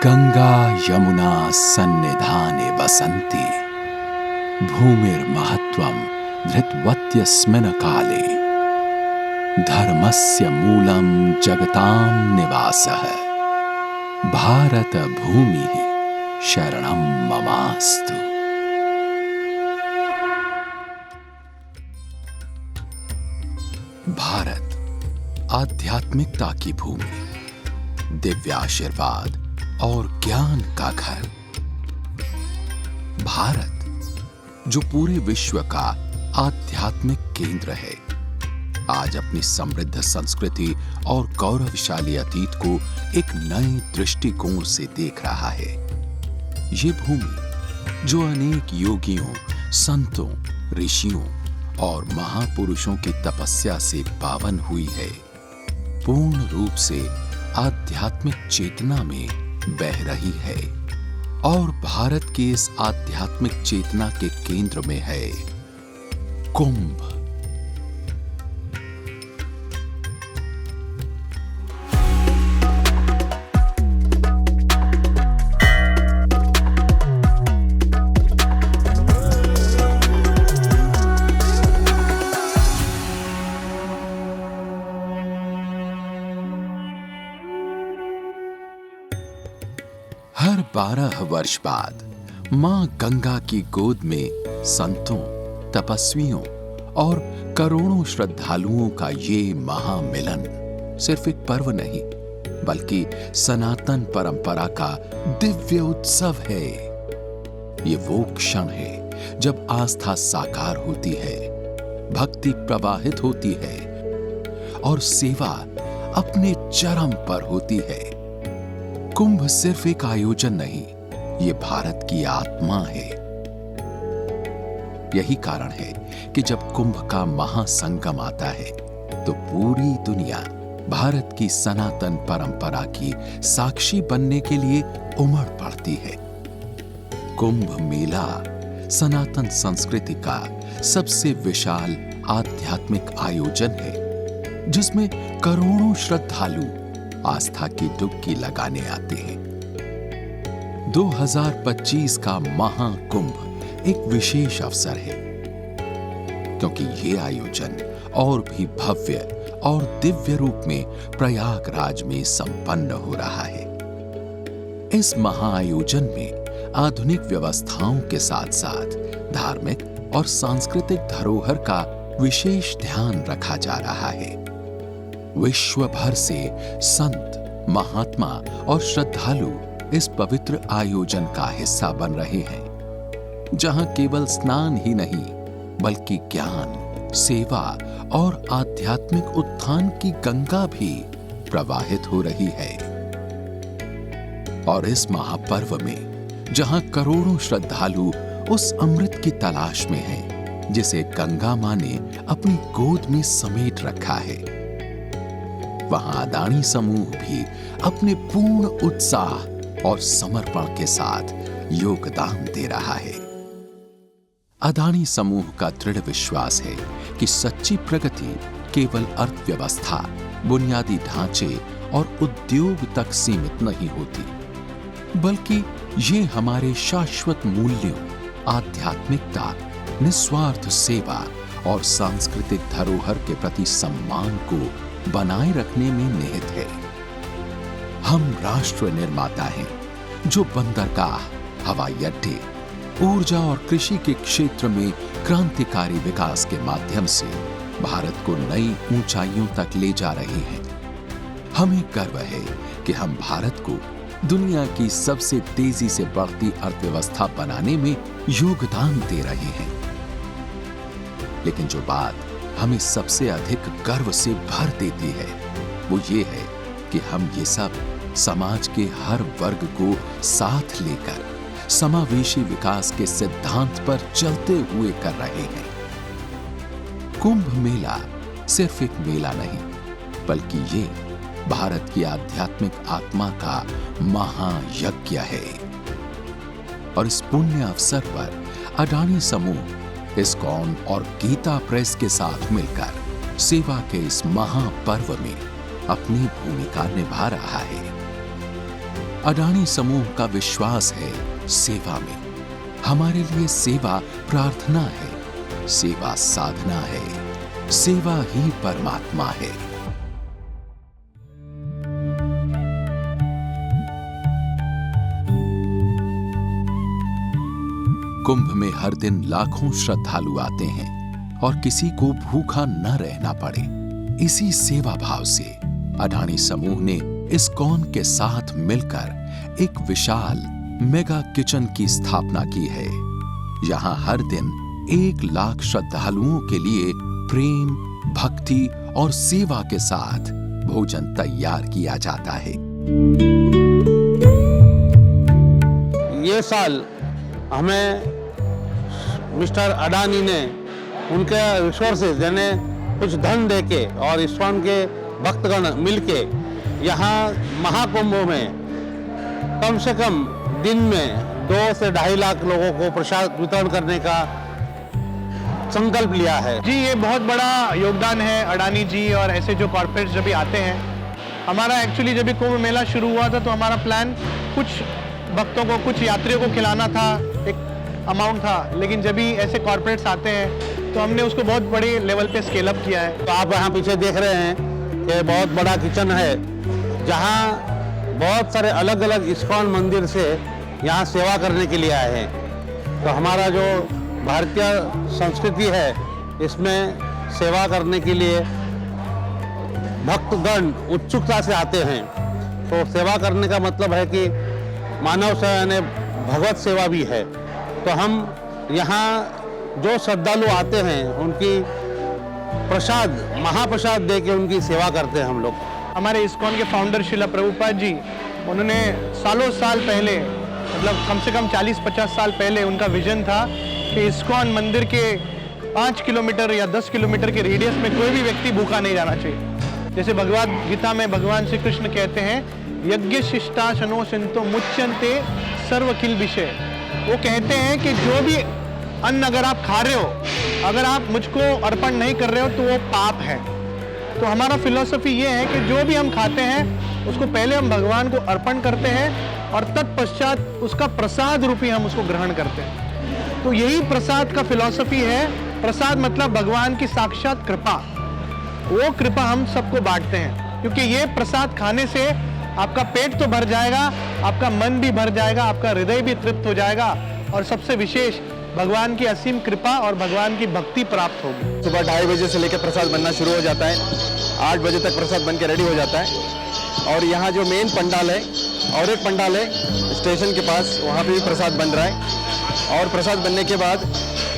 गंगा यमुना सन्निधाने वसन्ति, भूमिर्महत्वं धृतवत्यस्मिन् काले, धर्मस्य मूलं जगतां निवासः, भारत भूमिः शरणं ममास्तु। भारत आध्यात्मिकता की भूमि, दिव्य आशीर्वाद और ज्ञान का घर। भारत जो पूरे विश्व का आध्यात्मिक केंद्र है, आज अपनी समृद्ध संस्कृति और गौरवशाली अतीत को एक नए दृष्टिकोण से देख रहा है। ये भूमि जो अनेक योगियों, संतों, ऋषियों और महापुरुषों की तपस्या से पावन हुई है, पूर्ण रूप से आध्यात्मिक चेतना में बह रही है। और भारत की इस आध्यात्मिक चेतना के केंद्र में है कुंभ। हर 12 वर्ष बाद मां गंगा की गोद में संतों, तपस्वियों और करोड़ों श्रद्धालुओं का ये महामिलन सिर्फ एक पर्व नहीं, बल्कि सनातन परंपरा का दिव्य उत्सव है। ये वो क्षण है जब आस्था साकार होती है, भक्ति प्रवाहित होती है और सेवा अपने चरम पर होती है। कुंभ सिर्फ एक आयोजन नहीं, ये भारत की आत्मा है। यही कारण है कि जब कुंभ का महासंगम आता है, तो पूरी दुनिया भारत की सनातन परंपरा की साक्षी बनने के लिए उमड़ पड़ती है। कुंभ मेला सनातन संस्कृति का सबसे विशाल आध्यात्मिक आयोजन है, जिसमें करोड़ों श्रद्धालु आस्था की डुबकी लगाने आते हैं। 2025 का महाकुंभ एक विशेष अवसर है, क्योंकि ये आयोजन और भी भव्य और दिव्य रूप में प्रयागराज में संपन्न हो रहा है। इस महाआयोजन में आधुनिक व्यवस्थाओं के साथ साथ धार्मिक और सांस्कृतिक धरोहर का विशेष ध्यान रखा जा रहा है। विश्व भर से संत, महात्मा और श्रद्धालु इस पवित्र आयोजन का हिस्सा बन रहे हैं, जहां केवल स्नान ही नहीं, बल्कि ज्ञान, सेवा और आध्यात्मिक उत्थान की गंगा भी प्रवाहित हो रही है। और इस महापर्व में जहां करोड़ों श्रद्धालु उस अमृत की तलाश में हैं, जिसे गंगा मां ने अपनी गोद में समेट रखा है, वहां अदानी समूह भी अपने पूर्ण उत्साह और समर्पण के साथ योगदान दे रहा है। अदानी समूह का दृढ़ विश्वास है कि सच्ची प्रगति केवल अर्थव्यवस्था, बुनियादी ढांचे और उद्योग तक सीमित नहीं होती, बल्कि ये हमारे शाश्वत मूल्यों, आध्यात्मिकता, निस्वार्थ सेवा और सांस्कृतिक धरोहर के प्रति सम्मान को बनाए रखने में निहित है। हम राष्ट्र निर्माता हैं, जो बंदरगाह, हवाई अड्डे, ऊर्जा और कृषि के क्षेत्र में क्रांतिकारी विकास के माध्यम से भारत को नई ऊंचाइयों तक ले जा रहे हैं। हमें गर्व है कि हम भारत को दुनिया की सबसे तेजी से बढ़ती अर्थव्यवस्था बनाने में योगदान दे रहे हैं। लेकिन जो बात हमें सबसे अधिक गर्व से भर देती है, वो ये है कि हम ये सब समाज के हर वर्ग को साथ लेकर समावेशी विकास के सिद्धांत पर चलते हुए कर रहे हैं। कुंभ मेला सिर्फ एक मेला नहीं, बल्कि ये भारत की आध्यात्मिक आत्मा का महायज्ञ है। और इस पुण्य अवसर पर अडानी समूह इस्कॉन और गीता प्रेस के साथ मिलकर सेवा के इस महापर्व में अपनी भूमिका निभा रहा है। अडानी समूह का विश्वास है सेवा में। हमारे लिए सेवा प्रार्थना है, सेवा साधना है, सेवा ही परमात्मा है। कुंभ में हर दिन लाखों श्रद्धालु आते हैं और किसी को भूखा न रहना पड़े। इसी सेवा भाव से अडानी समूह ने इस्कॉन के साथ मिलकर एक विशाल मेगा किचन की स्थापना की है। यहाँ हर दिन 1 लाख श्रद्धालुओं के लिए प्रेम, भक्ति और सेवा के साथ भोजन तैयार किया जाता है। ये साल हमें मिस्टर अडानी ने उनके रिसोर्सेज यानी कुछ धन देके और इस्कॉन के भक्तगण मिलके यहाँ महाकुंभ में कम से कम दिन में 2 से 2.5 लाख लोगों को प्रसाद वितरण करने का संकल्प लिया है। जी, ये बहुत बड़ा योगदान है अडानी जी और ऐसे जो कॉर्पोरेट्स जब भी आते हैं। हमारा एक्चुअली जब भी कुंभ मेला शुरू हुआ था तो हमारा प्लान कुछ भक्तों को, कुछ यात्रियों को खिलाना था, एक अमाउंट था। लेकिन जब भी ऐसे कॉर्पोरेट्स आते हैं तो हमने उसको बहुत बड़े लेवल पे स्केल अप किया है। तो आप यहाँ पीछे देख रहे हैं कि बहुत बड़ा किचन है जहाँ बहुत सारे अलग अलग इस्कॉन मंदिर से यहाँ सेवा करने के लिए आए हैं। तो हमारा जो भारतीय संस्कृति है इसमें सेवा करने के लिए भक्तगण उत्सुकता से आते हैं। तो सेवा करने का मतलब है कि मानव सेवा यानी भगवत सेवा भी है। तो हम यहाँ जो श्रद्धालु आते हैं उनकी प्रसाद, महाप्रसाद दे के उनकी सेवा करते हैं हम लोग। हमारे इस्कॉन के फाउंडर श्रीला प्रभुपाद जी, उन्होंने सालों साल पहले, मतलब कम से कम 40-50 साल पहले उनका विजन था कि इस्कॉन मंदिर के 5 किलोमीटर या 10 किलोमीटर के रेडियस में कोई भी व्यक्ति भूखा नहीं जाना चाहिए। जैसे भगवद गीता में भगवान श्री कृष्ण कहते हैं, यज्ञ शिष्टाशनो सिंतो मुच्यन्ते सर्व किल विषय। वो कहते हैं कि जो भी अन्न अगर आप खा रहे हो, अगर आप मुझको अर्पण नहीं कर रहे हो तो वो पाप है। तो हमारा फिलॉसफी ये है कि जो भी हम खाते हैं उसको पहले हम भगवान को अर्पण करते हैं और तत्पश्चात उसका प्रसाद रूपी हम उसको ग्रहण करते हैं। तो यही प्रसाद का फिलॉसफी है। प्रसाद मतलब भगवान की साक्षात कृपा। वो कृपा हम सबको बांटते हैं, क्योंकि ये प्रसाद खाने से आपका पेट तो भर जाएगा, आपका मन भी भर जाएगा, आपका हृदय भी तृप्त हो जाएगा और सबसे विशेष भगवान की असीम कृपा और भगवान की भक्ति प्राप्त होगी। सुबह 2:30 बजे से लेकर प्रसाद बनना शुरू हो जाता है। 8 बजे तक प्रसाद बन के रेडी हो जाता है। और यहाँ जो मेन पंडाल है और एक पंडाल है स्टेशन के पास, वहाँ पे भी प्रसाद बन रहा है। और प्रसाद बनने के बाद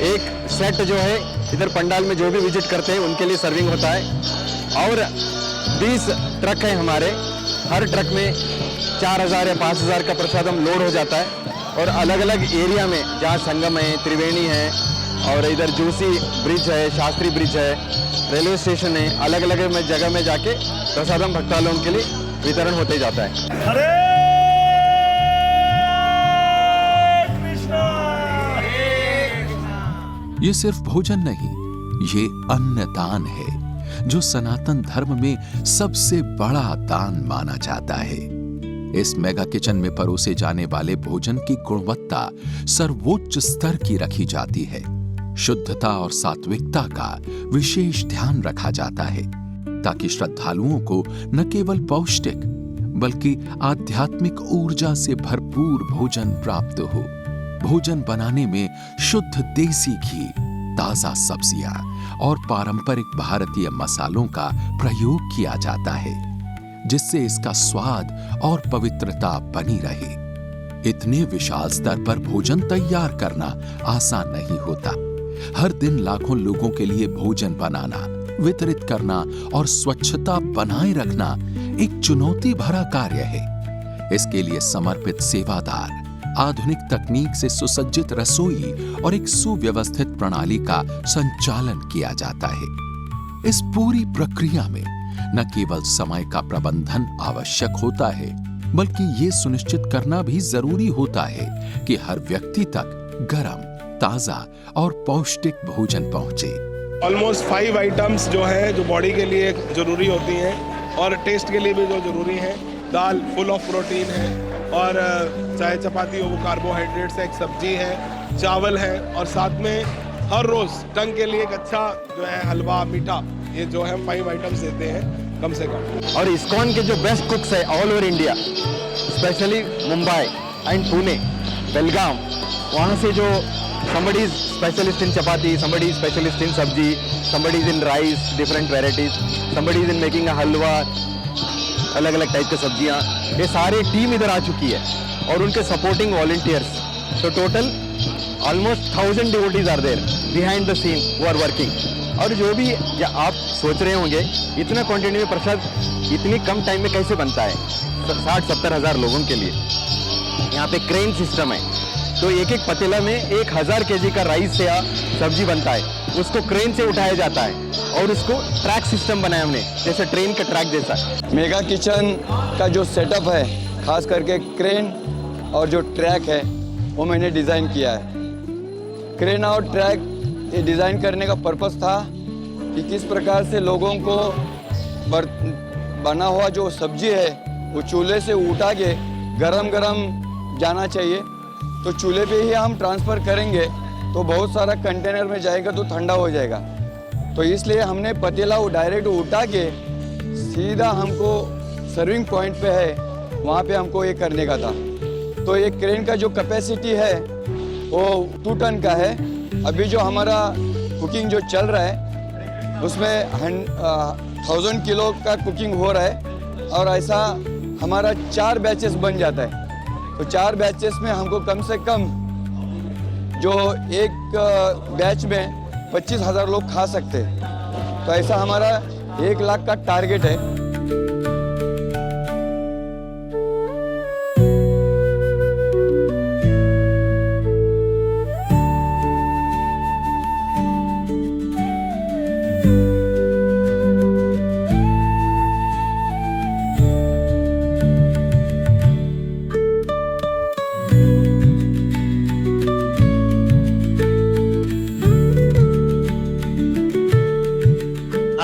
एक सेट जो है इधर पंडाल में जो भी विजिट करते हैं उनके लिए सर्विंग होता है। और 20 ट्रक हैं हमारे, हर ट्रक में 4000 या 5000 का प्रसाद हम लोड हो जाता है। और अलग अलग एरिया में जहाँ संगम है, त्रिवेणी है और इधर जोशी ब्रिज है, शास्त्री ब्रिज है, रेलवे स्टेशन है, अलग अलग जगह में जाके प्रसाद हम भक्तालों के लिए वितरण होते जाता है। ये सिर्फ भोजन नहीं, ये अन्नदान है जो सनातन धर्म में सबसे बड़ा दान माना जाता है। इस मेगा किचन में परोसे जाने वाले भोजन की गुणवत्ता सर्वोच्च स्तर की रखी जाती है। शुद्धता और सात्विकता का विशेष ध्यान रखा जाता है ताकि श्रद्धालुओं को न केवल पौष्टिक बल्कि आध्यात्मिक ऊर्जा से भरपूर भोजन प्राप्त हो। भोजन बनाने में शुद्ध देसी घी, ताजा सब्जियां और पारंपरिक भारतीय मसालों का प्रयोग किया जाता है, जिससे इसका स्वाद और पवित्रता बनी रहे। इतने विशाल स्तर पर भोजन तैयार करना आसान नहीं होता। हर दिन लाखों लोगों के लिए भोजन बनाना, वितरित करना और स्वच्छता बनाए रखना एक चुनौती भरा कार्य है। इसके लिए समर्पित सेवादार, आधुनिक तकनीक से सुसज्जित रसोई और एक सुव्यवस्थित प्रणाली का संचालन किया जाता है। इस पूरी प्रक्रिया में न केवल समय का प्रबंधन आवश्यक होता है, बल्कि ये सुनिश्चित करना भी जरूरी होता है कि हर व्यक्ति तक गर्म, ताजा और पौष्टिक भोजन पहुंचे। ऑलमोस्ट 5 आइटम्स जो है जो बॉडी के लिए जरूरी होती हैं और टेस्ट के लिए भी जो जरूरी है। दाल फुल ऑफ प्रोटीन है और चाहे चपाती हो वो कार्बोहाइड्रेट्स है, एक सब्जी है, चावल है और साथ में हर रोज टंग के लिए एक अच्छा जो है हलवा मीठा, ये जो है 5 आइटम्स देते हैं कम से कम। और इस्कॉन के जो बेस्ट कुक्स है all over India, specially Mumbai and Pune, Belgaum, वहाँ से जो somebody is specialist in chapati, somebody is specialist in sabji, somebody is in rice, different varieties, somebody is in making a halwa, अलग अलग टाइप के सब्जियाँ, ये सारे टीम इधर आ चुकी है और उनके सपोर्टिंग वॉलंटियर्स, तो total almost 1000 devotees are there behind the scene who are working। और जो भी आप सोच रहे होंगे इतना क्वांटिटी में प्रसाद इतनी कम टाइम में कैसे बनता है, 60-70 हज़ार लोगों के लिए। यहाँ पे क्रेन सिस्टम है, तो एक एक पतीला में 1000 kg का राइस या सब्जी बनता है, उसको क्रेन से उठाया जाता है और उसको ट्रैक सिस्टम बनाया हमने, जैसे ट्रेन का ट्रैक जैसा। मेगा किचन का जो सेटअप है, खास करके क्रेन और जो ट्रैक है वो मैंने डिज़ाइन किया है। क्रेन और ट्रैक ये डिज़ाइन करने का पर्पस था कि किस प्रकार से लोगों को बना हुआ जो सब्जी है वो चूल्हे से उठा के गरम गरम जाना चाहिए, तो चूल्हे पे ही हम ट्रांसफ़र करेंगे तो बहुत सारा कंटेनर में जाएगा तो ठंडा हो जाएगा। तो इसलिए हमने पतीला वो डायरेक्ट उठा के सीधा हमको सर्विंग पॉइंट पे है वहाँ पे हमको ये करने का था। तो ये क्रेन का जो कैपेसिटी है वो 2 टन का है। अभी जो हमारा कुकिंग जो चल रहा है उसमें 1000 किलो का कुकिंग हो रहा है और ऐसा हमारा 4 बैचेस बन जाता है। तो 4 बैचेस में हमको कम से कम जो एक बैच में 25,000 लोग खा सकते हैं। तो ऐसा हमारा 1 लाख का टारगेट है।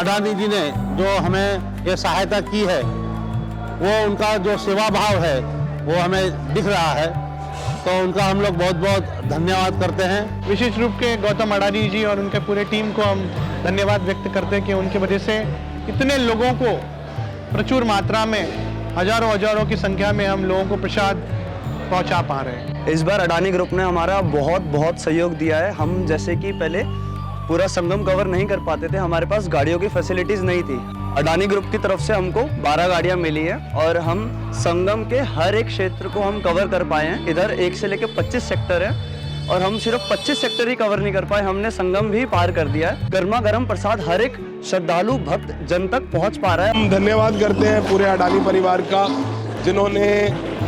अडानी जी ने जो हमें ये सहायता की है, वो उनका जो सेवा भाव है वो हमें दिख रहा है, तो उनका हम लोग बहुत बहुत धन्यवाद करते हैं। विशेष रूप के गौतम अडानी जी और उनके पूरे टीम को हम धन्यवाद व्यक्त करते हैं कि उनकी वजह से इतने लोगों को प्रचुर मात्रा में हजारों की संख्या में हम लोगों को प्रसाद पहुंचा पा रहे हैं। इस बार अडानी ग्रुप ने हमारा बहुत सहयोग दिया है। हम जैसे कि पहले पूरा संगम कवर नहीं कर पाते थे, हमारे पास गाड़ियों की फैसिलिटीज़ नहीं थी। अडानी ग्रुप की तरफ से हमको 12 गाड़ियाँ मिली है और हम संगम के हर एक क्षेत्र को हम कवर कर पाए हैं। इधर 1 से लेकर 25 सेक्टर है और हम सिर्फ 25 सेक्टर ही कवर नहीं कर पाए, हमने संगम भी पार कर दिया है। गर्मा गर्म प्रसाद हर एक श्रद्धालु भक्त जन तक पहुँच पा रहा है। हम धन्यवाद करते हैं पूरे अडानी परिवार का, जिन्होंने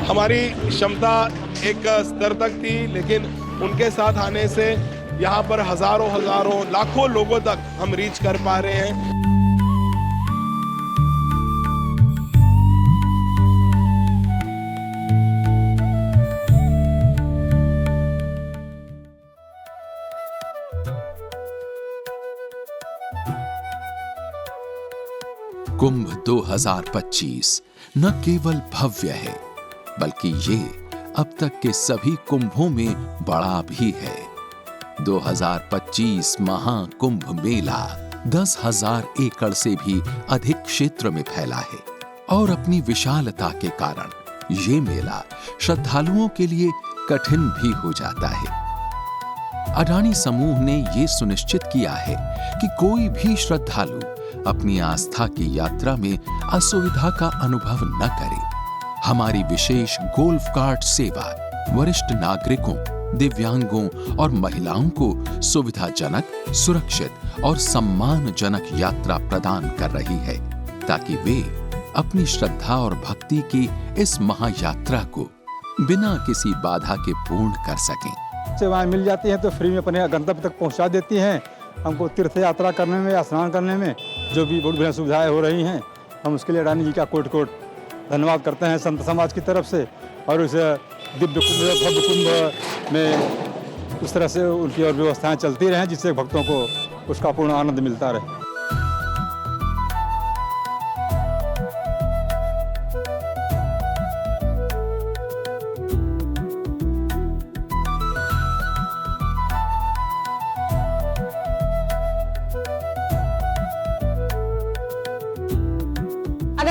हमारी क्षमता एक स्तर तक थी, लेकिन उनके साथ आने से यहाँ पर हजारों लाखों लोगों तक हम रीच कर पा रहे हैं। कुंभ 2025 न केवल भव्य है, बल्कि ये अब तक के सभी कुंभों में बड़ा भी है। 2025 महाकुंभ मेला 10,000 एकड़ से भी अधिक क्षेत्र में फैला है और अपनी विशालता के कारण ये मेला श्रद्धालुओं के लिए कठिन भी हो जाता है। अडानी समूह ने ये सुनिश्चित किया है कि कोई भी श्रद्धालु अपनी आस्था की यात्रा में असुविधा का अनुभव न करे। हमारी विशेष गोल्फ कार्ट सेवा वरिष्ठ नागरिकों, दिव्यांगों और महिलाओं को सुविधाजनक, सुरक्षित और सम्मानजनक यात्रा प्रदान कर रही है, ताकि वे अपनी श्रद्धा और भक्ति की इस महायात्रा को बिना किसी बाधा के पूर्ण कर सकें। सेवाएं मिल जाती हैं तो फ्री में अपने गंतव्य तक पहुंचा देती हैं। हमको तीर्थ यात्रा करने में या स्नान करने में जो भी बहुत बढ़िया सुविधाएं हो रही हैं, हम उसके लिए अडानी जी का कोट धन्यवाद करते हैं संत समाज की तरफ से। और उस दिव्य कुंभ, भव्य कुंभ में उस तरह से उनकी और व्यवस्थाएं चलती रहें जिससे भक्तों को उसका पूर्ण आनंद मिलता रहे।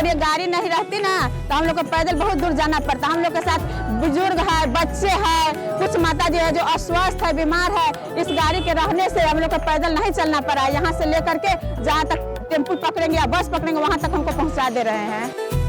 अगर ये गाड़ी नहीं रहती ना तो हम लोग को पैदल बहुत दूर जाना पड़ता। हम लोग के साथ बुजुर्ग है, बच्चे हैं, कुछ माता जी है जो अस्वस्थ है, बीमार है। इस गाड़ी के रहने से हम लोग को पैदल नहीं चलना पड़ा। यहाँ से लेकर के जहाँ तक टेम्पू पकड़ेंगे या बस पकड़ेंगे वहाँ तक हमको पहुँचा दे रहे हैं।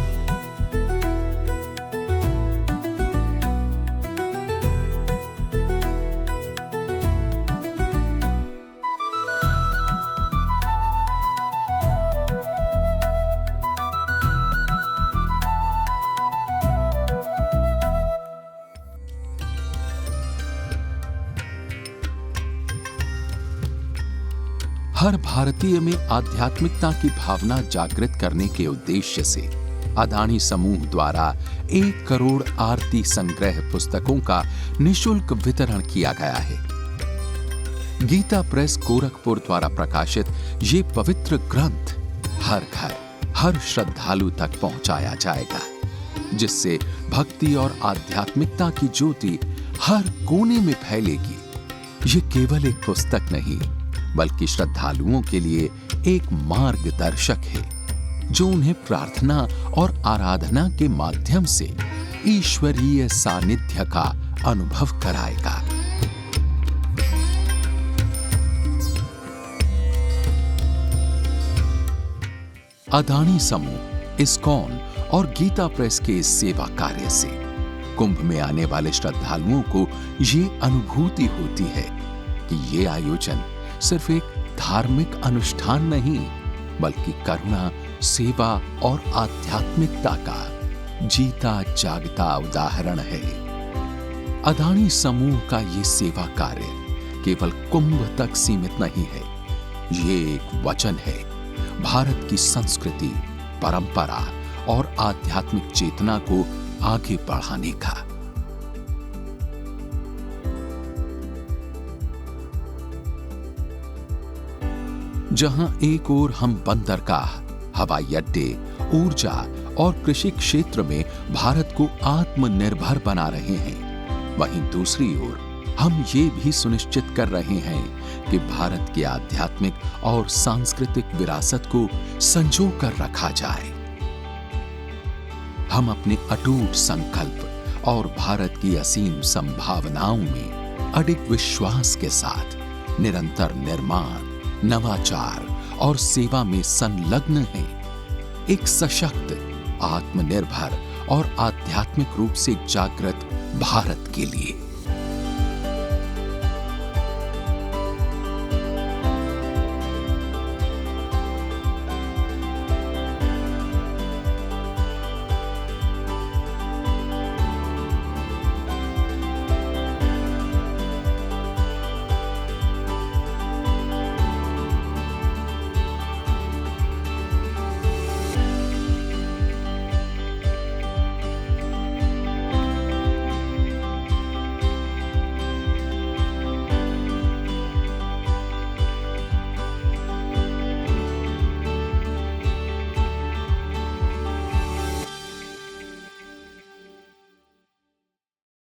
हर भारतीय में आध्यात्मिकता की भावना जागृत करने के उद्देश्य से अदानी समूह द्वारा 1 करोड़ आरती संग्रह पुस्तकों का निशुल्क वितरण किया गया है। गीता प्रेस गोरखपुर द्वारा प्रकाशित ये पवित्र ग्रंथ हर घर, हर श्रद्धालु तक पहुंचाया जाएगा, जिससे भक्ति और आध्यात्मिकता की ज्योति हर कोने में फैलेगी। ये केवल एक पुस्तक नहीं बल्कि श्रद्धालुओं के लिए एक मार्गदर्शक है जो उन्हें प्रार्थना और आराधना के माध्यम से ईश्वरीय सानिध्य का अनुभव कराएगा। अदानी समूह, इस्कॉन और गीता प्रेस के इस सेवा कार्य से कुंभ में आने वाले श्रद्धालुओं को ये अनुभूति होती है कि ये आयोजन सिर्फ एक धार्मिक अनुष्ठान नहीं बल्कि करुणा, सेवा और आध्यात्मिकता का जीता जागता उदाहरण है। अदानी समूह का ये सेवा कार्य केवल कुंभ तक सीमित नहीं है। ये एक वचन है भारत की संस्कृति, परंपरा और आध्यात्मिक चेतना को आगे बढ़ाने का। जहां एक ओर हम बंदरगाह, हवाई अड्डे, ऊर्जा और कृषि क्षेत्र में भारत को आत्मनिर्भर बना रहे हैं, वहीं दूसरी ओर हम ये भी सुनिश्चित कर रहे हैं कि भारत की आध्यात्मिक और सांस्कृतिक विरासत को संजो कर रखा जाए। हम अपने अटूट संकल्प और भारत की असीम संभावनाओं में अडिग विश्वास के साथ निरंतर निर्माण, नवाचार और सेवा में संलग्न हैं, एक सशक्त, आत्मनिर्भर और आध्यात्मिक रूप से जागृत भारत के लिए।